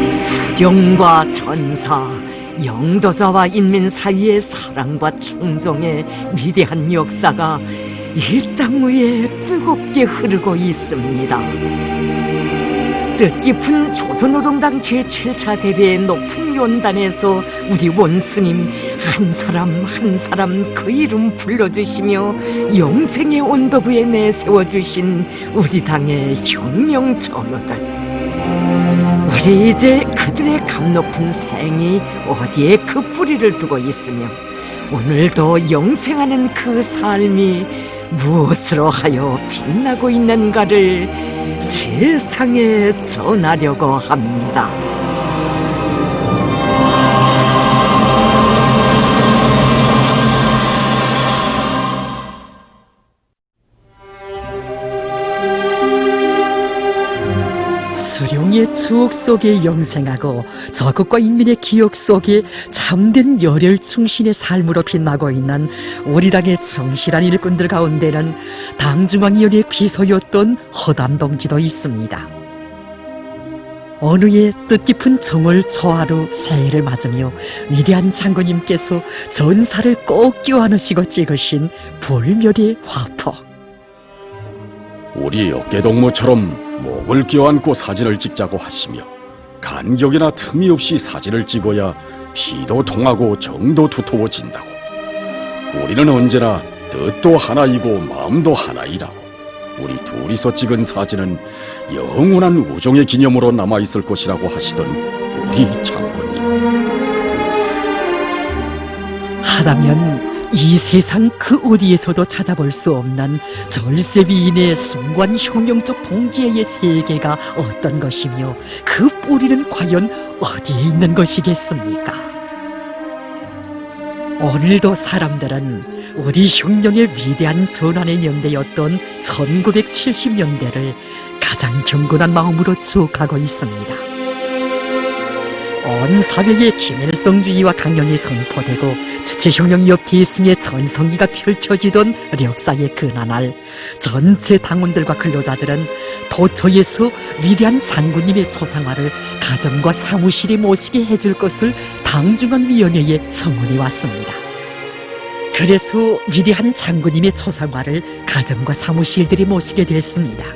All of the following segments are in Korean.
수령과 전사, 영도자와 인민 사이의 사랑과 충정의 위대한 역사가 이 땅 위에 뜨겁게 흐르고 있습니다. 뜻깊은 조선노동당 제7차 대회의 높은 연단에서 우리 원수님 한 사람 한 사람 그 이름 불러주시며 영생의 언덕 위에 내세워주신 우리 당의 혁명 전우들, 우리 이제 그들의 값높은 생이 어디에 그 뿌리를 두고 있으며 오늘도 영생하는 그 삶이 무엇으로 하여 빛나고 있는가를 세상에 전하려고 합니다. 수령의 추억 속에 영생하고 저국과 인민의 기억 속에 참된 열혈 충신의 삶으로 빛나고 있는 우리 당의 정실한 일꾼들 가운데는 당중앙위원회 비서였던 허담 동지도 있습니다. 어느 해 뜻깊은 정월 초하루 새해를 맞으며 위대한 장군님께서 전사를 꼭 껴안으시고 찍으신 불멸의 화포. 우리 어깨동무처럼 목을 껴안고 사진을 찍자고 하시며 간격이나 틈이 없이 사진을 찍어야 피도 통하고 정도 두터워진다고. 우리는 언제나 뜻도 하나이고 마음도 하나이라고. 우리 둘이서 찍은 사진은 영원한 우정의 기념으로 남아있을 것이라고 하시던 우리 장군님. 하다면 이 세상 그 어디에서도 찾아볼 수 없는 절세비인의 순관 혁명적 동지의 세계가 어떤 것이며 그 뿌리는 과연 어디에 있는 것이겠습니까? 오늘도 사람들은 우리 혁명의 위대한 전환의 연대였던 1970년대를 가장 경건한 마음으로 추억하고 있습니다. 온 사회에 김일성주의와 강령이 선포되고 주체혁명 계승의 전성기가 펼쳐지던 역사의 그나날, 전체 당원들과 근로자들은 도처에서 위대한 장군님의 초상화를 가정과 사무실에 모시게 해줄 것을 당중앙위원회에 청원해 왔습니다. 그래서 위대한 장군님의 초상화를 가정과 사무실들이 모시게 됐습니다.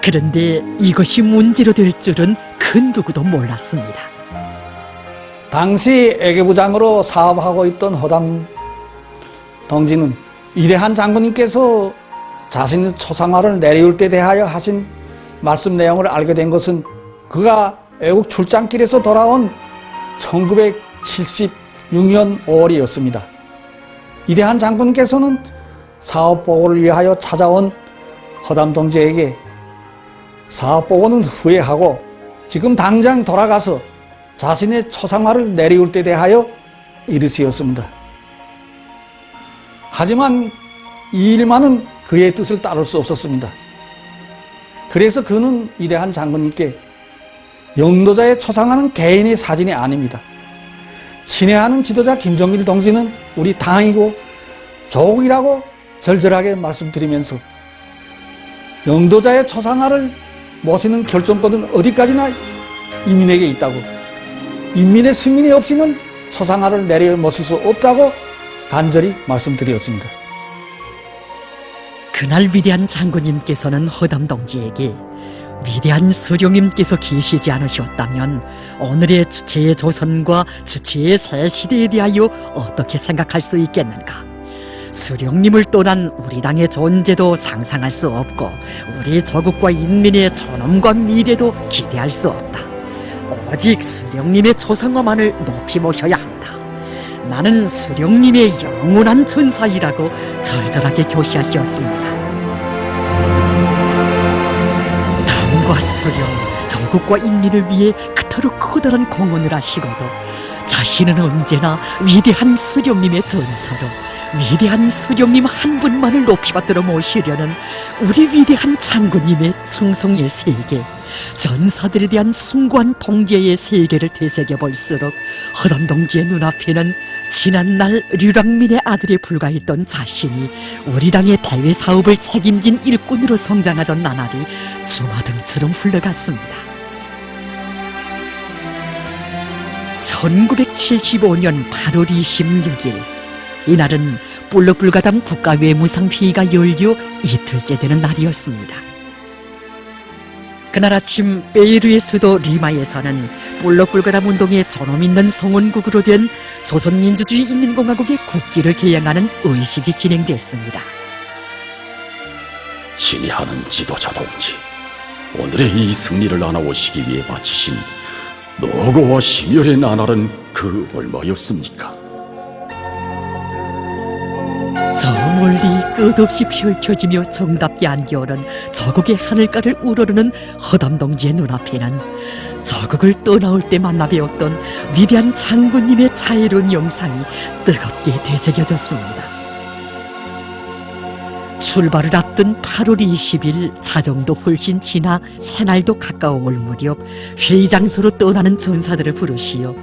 그런데 이것이 문제로 될 줄은 그 누구도 몰랐습니다. 당시 애계부장으로 사업하고 있던 허담 동지는 위대한 장군님께서 자신의 초상화를 내려올 때 대하여 하신 말씀 내용을 알게 된 것은 그가 애국 출장길에서 돌아온 1976년 5월이었습니다. 위대한 장군님께서는 사업보고를 위하여 찾아온 허담 동지에게 사업보고는 후회하고 지금 당장 돌아가서 자신의 초상화를 내려올 때 대하여 이르시었습니다. 하지만 이 일만은 그의 뜻을 따를 수 없었습니다. 그래서 그는 위대한 장군님께 영도자의 초상화는 개인의 사진이 아닙니다. 친애하는 지도자 김정일 동지는 우리 당이고 조국이라고 절절하게 말씀드리면서 영도자의 초상화를 모시는 결정권은 어디까지나 인민에게 있다고, 인민의 승인이 없이는 초상화를 내려 모실 수 없다고 간절히 말씀드렸습니다. 그날 위대한 장군님께서는 허담 동지에게 위대한 수령님께서 계시지 않으셨다면 오늘의 주체의 조선과 주체의 새 시대에 대하여 어떻게 생각할 수 있겠는가? 수령님을 떠난 우리 당의 존재도 상상할 수 없고 우리 조국과 인민의 존엄과 미래도 기대할 수 없다. 오직 수령님의 초상화만을 높이 모셔야 한다. 나는 수령님의 영원한 전사이라고 절절하게 교시하셨습니다. 당과 수령, 조국과 인민을 위해 그토록 커다란 공헌을 하시고도 자신은 언제나 위대한 수령님의 전사로 위대한 수령님 한 분만을 높이 받들어 모시려는 우리 위대한 장군님의 충성의 세계, 전사들에 대한 숭고한 통제의 세계를 되새겨 볼수록 허담 동지의 눈앞에는 지난날 류랑민의 아들에 불과했던 자신이 우리 당의 대외 사업을 책임진 일꾼으로 성장하던 나날이 주마등처럼 흘러갔습니다. 1975년 8월 26일, 이날은 볼록불가담 국가외무상 회의가 열려 이틀째 되는 날이었습니다. 그날 아침 페루의 수도 리마에서는 볼록불가담 운동의 전험 있는 성원국으로 된 조선민주주의 인민공화국의 국기를 개양하는 의식이 진행됐습니다. 친애하는 지도자 동지, 오늘의 이 승리를 안아오시기 위해 바치신 노고와 심혈의 나날은 그 얼마였습니까? 저 멀리 끝없이 펼쳐지며 정답게 안겨오는 저국의 하늘가를 우러르는 허담동지의 눈앞에는 저국을 떠나올 때 만나 배웠던 위대한 장군님의 자애로운 영상이 뜨겁게 되새겨졌습니다. 출발을 앞둔 8월 20일 자정도 훨씬 지나 새날도 가까워올 무렵 회의 장소로 떠나는 전사들을 부르시어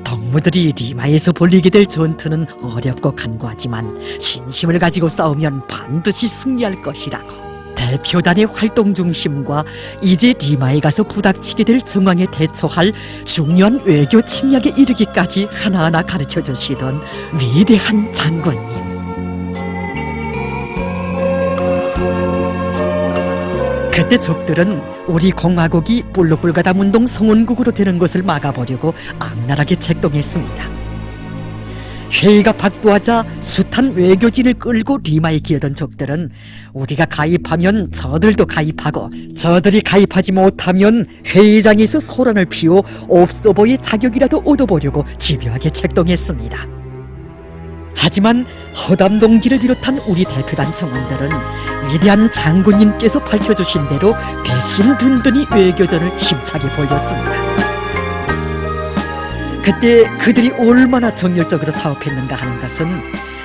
덕무들이 리마에서 벌이게 될 전투는 어렵고 간과하지만 신심을 가지고 싸우면 반드시 승리할 것이라고 대표단의 활동 중심과 이제 리마에 가서 부닥치게 될 정황에 대처할 중요한 외교 책략에 이르기까지 하나하나 가르쳐 주시던 위대한 장군님. 그때 적들은 우리 공화국이 볼록불가담 운동 성원국으로 되는 것을 막아보려고 악랄하게 책동했습니다. 회의가 박도하자 숱한 외교진을 끌고 리마에 기어던 적들은 우리가 가입하면 저들도 가입하고 저들이 가입하지 못하면 회의장에서 소란을 피워 없어 보일 자격이라도 얻어보려고 집요하게 책동했습니다. 하지만 허담동지를 비롯한 우리 대표단 성원들은 위대한 장군님께서 밝혀주신 대로 배심 든든히 외교전을 힘차게 벌였습니다. 그때 그들이 얼마나 정열적으로 사업했는가 하는 것은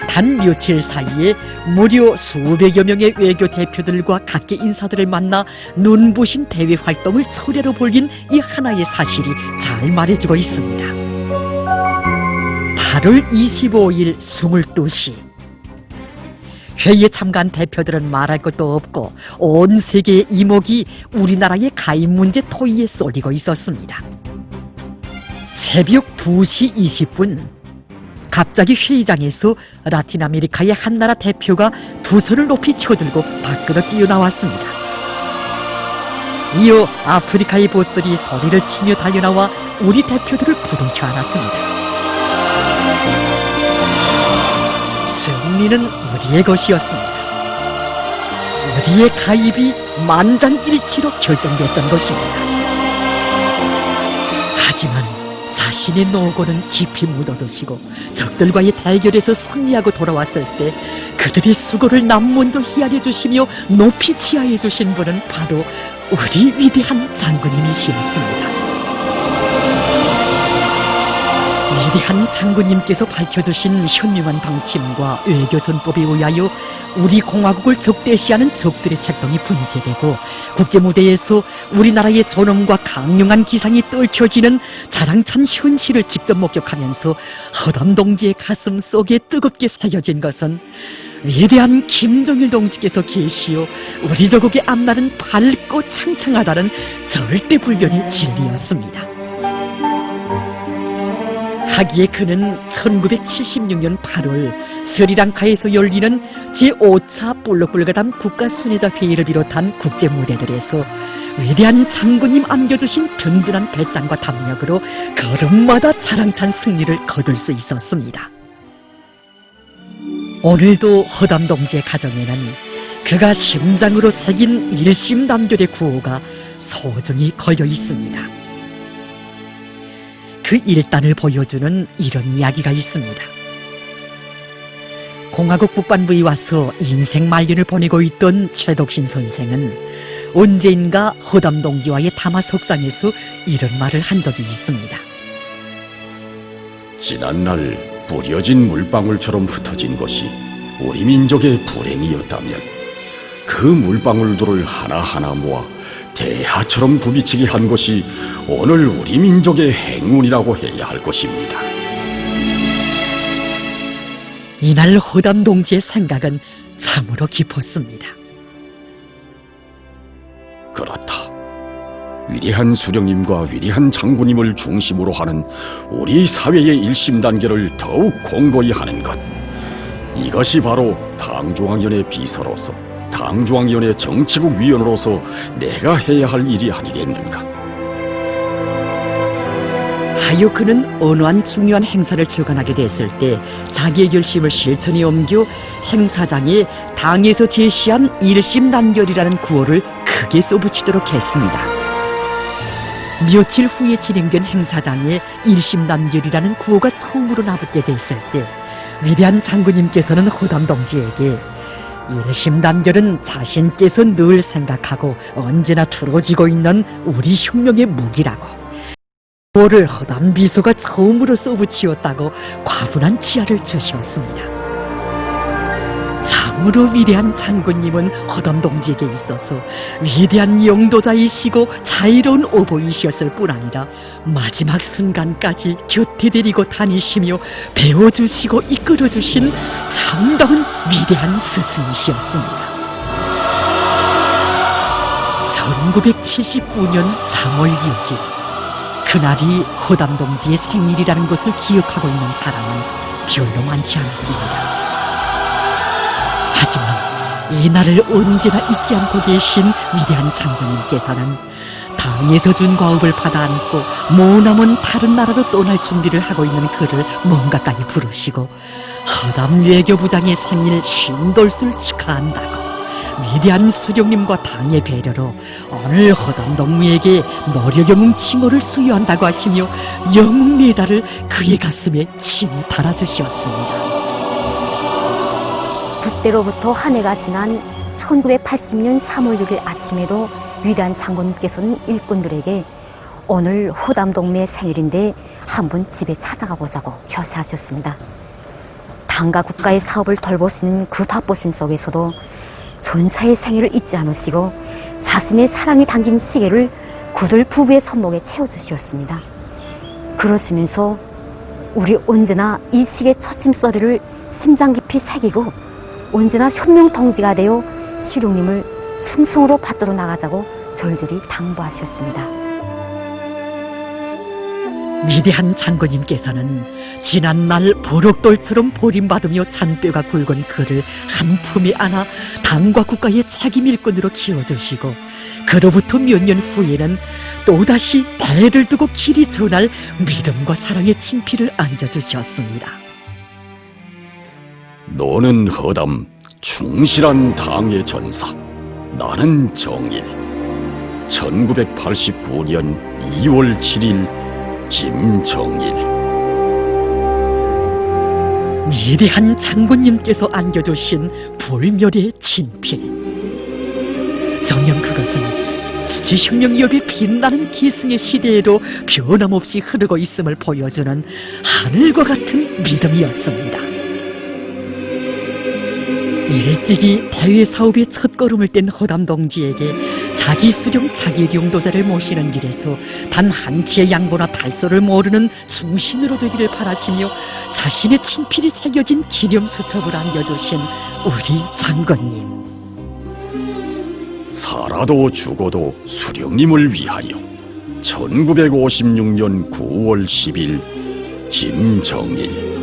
단 며칠 사이에 무려 수백여 명의 외교 대표들과 각계 인사들을 만나 눈부신 대외 활동을 초래로 벌인 이 하나의 사실이 잘 말해주고 있습니다. 8월 25일 22시, 회의에 참가한 대표들은 말할 것도 없고 온 세계의 이목이 우리나라의 가입 문제 토의에 쏠리고 있었습니다. 새벽 2시 20분, 갑자기 회의장에서 라틴 아메리카의 한 나라 대표가 두 손을 높이 쳐들고 밖으로 뛰어나왔습니다. 이어 아프리카의 보들이 소리를 치며 달려나와 우리 대표들을 부둥켜 안았습니다. 승리는 우리의 것이었습니다. 우리의 가입이 만장일치로 결정됐던 것입니다. 하지만 자신의 노고는 깊이 묻어두시고 적들과의 대결에서 승리하고 돌아왔을 때 그들의 수고를 남 먼저 헤아려 주시며 높이 치하해 주신 분은 바로 우리 위대한 장군님이시었습니다. 위대한 장군님께서 밝혀주신 현명한 방침과 외교 전법에 의하여 우리 공화국을 적대시하는 적들의 책동이 분쇄되고 국제무대에서 우리나라의 존엄과 강력한 기상이 떨쳐지는 자랑찬 현실을 직접 목격하면서 허담동지의 가슴 속에 뜨겁게 새겨진 것은 위대한 김정일 동지께서 계시어 우리 조국의 앞날은 밝고 창창하다는 절대 불변의 진리였습니다. 하기에 그는 1976년 8월 스리랑카에서 열리는 제5차 볼록불가담 국가순회자 회의를 비롯한 국제무대들에서 위대한 장군님 안겨주신 든든한 배짱과 담력으로 걸음마다 자랑찬 승리를 거둘 수 있었습니다. 오늘도 허담동지의 가정에는 그가 심장으로 새긴 일심단결의 구호가 소중히 걸려 있습니다. 그 일단을 보여주는 이런 이야기가 있습니다. 공화국 북반부에 와서 인생 말년을 보내고 있던 최덕신 선생은 언제인가 허담동지와의 담화 석상에서 이런 말을 한 적이 있습니다. 지난날 뿌려진 물방울처럼 흩어진 것이 우리 민족의 불행이었다면 그 물방울들을 하나하나 모아 대하처럼 굽이치게 한 것이 오늘 우리 민족의 행운이라고 해야 할 것입니다. 이날 허담 동지의 생각은 참으로 깊었습니다. 그렇다. 위대한 수령님과 위대한 장군님을 중심으로 하는 우리 사회의 일심단계를 더욱 공고히 하는 것. 이것이 바로 당중앙위원회 비서로서, 당중앙위원회 정치국 위원으로서 내가 해야 할 일이 아니겠는가. 하여 그는 어느 한 중요한 행사를 주관하게 됐을 때 자기의 결심을 실천에 옮겨 행사장에 당에서 제시한 일심단결이라는 구호를 크게 써붙이도록 했습니다. 며칠 후에 진행된 행사장에 일심단결이라는 구호가 처음으로 나붙게 됐을 때 위대한 장군님께서는 허담 동지에게 일심단결은 자신께서 늘 생각하고 언제나 틀어지고 있는 우리 혁명의 무기라고, 구호를 허담 비서가 처음으로 써붙이었다고 과분한 치하를 주셨습니다. 참으로 위대한 장군님은 허담 동지에게 있어서 위대한 영도자이시고 자유로운 오보이셨을 뿐 아니라 마지막 순간까지 곁에 데리고 다니시며 배워주시고 이끌어주신 참다운 위대한 스승이시었습니다. 1979년 3월 6일 그날이 허담 동지의 생일이라는 것을 기억하고 있는 사람은 별로 많지 않았습니다. 하지만 이 날을 언제나 잊지 않고 계신 위대한 장군님께서는 당에서 준 과업을 받아 안고 머나먼 다른 나라로 떠날 준비를 하고 있는 그를 먼 가까이 부르시고 허담 외교부장의 생일 쉰돌수를 축하한다고, 위대한 수령님과 당의 배려로 오늘 허담 동무에게 노력영웅 칭호를 수여한다고 하시며 영웅 메달을 그의 가슴에 친히 달아주셨습니다. 그때로부터 한 해가 지난 1980년 3월 6일 아침에도 위대한 장군님께서는 일꾼들에게 오늘 허담 동무의 생일인데 한번 집에 찾아가 보자고 교시하셨습니다. 당과 국가의 사업을 돌보시는 그 바쁘신 속에서도 전사의 생일을 잊지 않으시고 자신의 사랑이 담긴 시계를 구들 부부의 손목에 채워주셨습니다. 그러시면서 우리 언제나 이 시계 초침소리를 심장 깊이 새기고 언제나 혁명 동지가 되어 수령님을 숭숭으로 받들어 나가자고 절절히 당부하셨습니다. 위대한 장군님께서는 지난날 벼룩돌처럼 버림받으며 잔뼈가 굵은 그를 한 품에 안아 당과 국가의 책임 일꾼으로 키워주시고 그로부터 몇 년 후에는 또다시 대를 두고 길이 전할 믿음과 사랑의 친필을 안겨주셨습니다. 너는 허담 충실한 당의 전사, 나는 정일. 1989년 2월 7일 김정일. 위대한 장군님께서 안겨주신 불멸의 친필. 정녕 그것은 주체혁명력의 빛나는 기승의 시대에도 변함없이 흐르고 있음을 보여주는 하늘과 같은 믿음이었습니다. 일찍이 대외 사업의 첫걸음을 뗀 허담 동지에게 자기 수령 자기 용도자를 모시는 길에서 단 한치의 양보나 달소를 모르는 충신으로 되기를 바라시며 자신의 친필이 새겨진 기념수첩을 안겨주신 우리 장군님. 살아도 죽어도 수령님을 위하여. 1956년 9월 10일 김정일.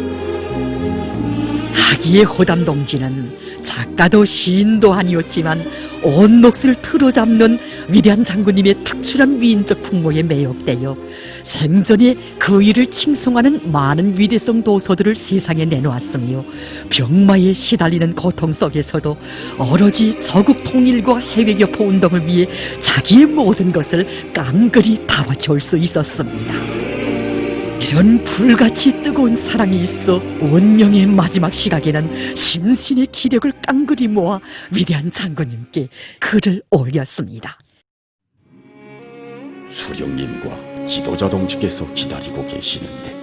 하기의 허담 동지는 작가도 시인도 아니었지만 온 몫을 틀어잡는 위대한 장군님의 특출한 위인적 풍모에 매혹되어 생전에 그 일을 칭송하는 많은 위대성 도서들을 세상에 내놓았으며 병마에 시달리는 고통 속에서도 오로지 조국 통일과 해외 교포 운동을 위해 자기의 모든 것을 깡그리 다 바쳐올 수 있었습니다. 이런 불같이 뜨거운 사랑이 있어 운명의 마지막 시각에는 심신의 기력을 깡그리 모아 위대한 장군님께 글을 올렸습니다. 수령님과 지도자 동지께서 기다리고 계시는데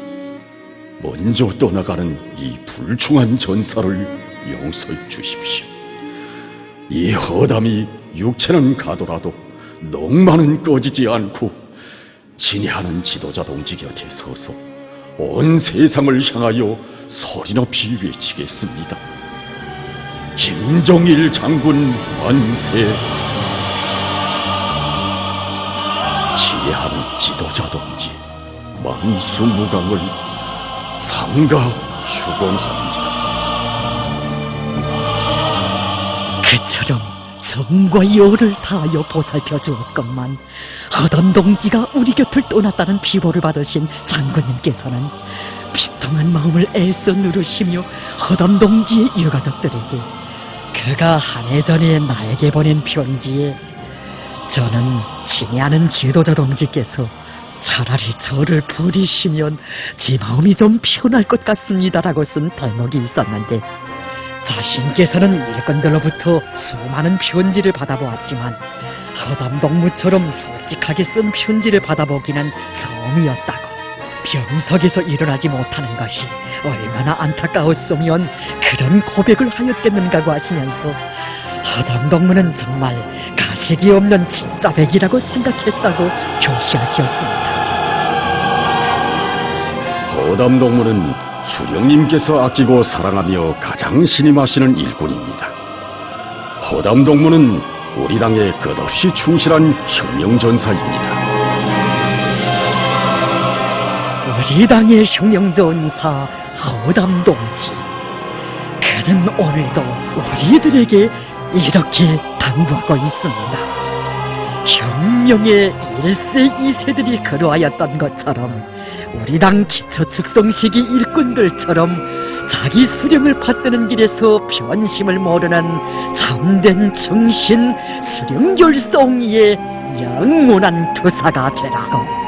먼저 떠나가는 이 불충한 전사를 용서해 주십시오. 이 허담이 육체는 가더라도 넉마는 꺼지지 않고 진해하는 지도자 동지 곁에 서서 온 세상을 향하여 소리 높이 외치겠습니다. 김정일 장군 만세! 지혜하는 지도자 동지 만수무강을 삼가 축원합니다. 그처럼 정과 여를 다하여 보살펴 주었건만 허담 동지가 우리 곁을 떠났다는 비보를 받으신 장군님께서는 비통한 마음을 애써 누르시며 허담 동지의 유가족들에게 그가 한 해 전에 나에게 보낸 편지에 저는 친히 아는 지도자 동지께서 차라리 저를 버리시면 제 마음이 좀 편할 것 같습니다라고 쓴 대목이 있었는데 자신께서는 일꾼들로부터 수많은 편지를 받아보았지만 허담 동무처럼 솔직하게 쓴 편지를 받아보기는 처음이었다고. 병석에서 일어나지 못하는 것이 얼마나 안타까웠으면 그런 고백을 하였겠는가고 하시면서 허담 동무는 정말 가식이 없는 진짜 백이라고 생각했다고 교시하셨습니다. 허담 동무는 수령님께서 아끼고 사랑하며 가장 신임하시는 일꾼입니다. 허담 동무는 우리 당에 끝없이 충실한 혁명전사입니다. 우리 당의 혁명전사 허담 동지, 그는 오늘도 우리들에게 이렇게 당부하고 있습니다. 혁명의 1세 2세들이 그러하였던 것처럼 우리 당 기초 축성시기 일꾼들처럼 자기 수령을 받드는 길에서 변심을 모르는 참된 충신 수령결송이의 영원한 투사가 되라고.